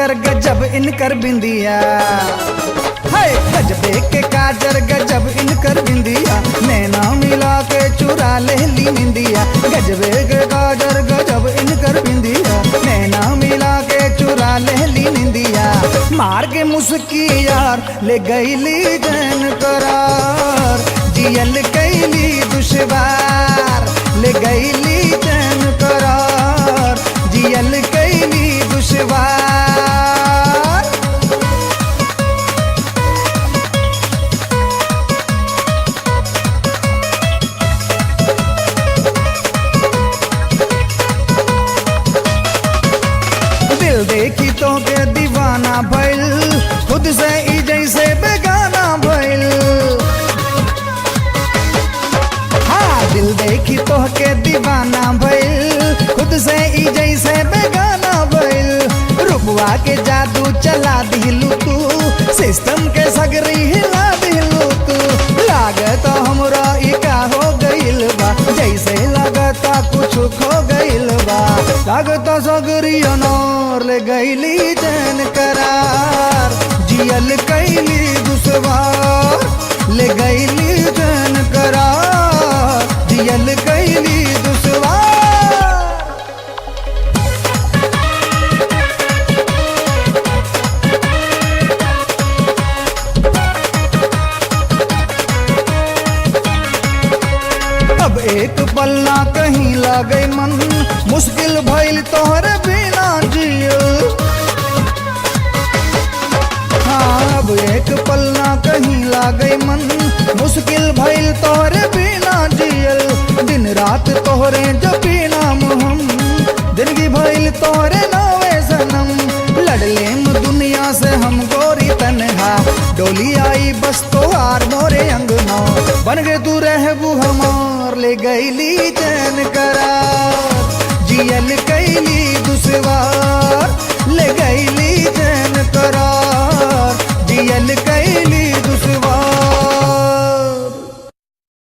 काजर गजब इनकर बिंदिया, है गजबे के काजर गजब इनकर बिंदिया, नैना मिला के चुरा ले ली निंदिया। गजबे के काजर गजब इनकर बिंदिया, नैना मिला के चुरा ले ली निंदिया। मार के मुस्की यार ले गईली जैन करार, जियल कैली दुश्वार ले गईली जैन करार, जियल कैली दुश्वार। दिल देखी तो के दीवाना भइल, खुद से ही जैसे बेगाना भइल। हाँ दिल देखी तो के दीवाना भइल, खुद से ही जैसे बेगाना भइल। रुपवा के जादू चला दिलू तू, सिस्टम के सगरी हिला दिलू तू। लागत हमरा ई का हो गइल बा, जैसे लगता कुछ खो गइल बा। लागता सगरी अनार ले गइली जैन करार, जियल कैली दुश्वार ले गइली जैन करार, जियल कैली दुश्वार। अब एक पल्ला कहीं लागे मन, मुश्किल भइल तोहरे बिना जियल। हाँ अब एक पल्ला कहीं लागे मन, मुश्किल भइल तोहरे बिना जियल। दिन रात तोहरे जपी नाम हम, जिंदगी भइल तोहरे नावे सनम। लड़लेम दुनिया से हम गोरी तन्हा, डोली आई बस तोहार मोरे अंगना। बन गए तू रहबू हमार ले गईली जैन करार।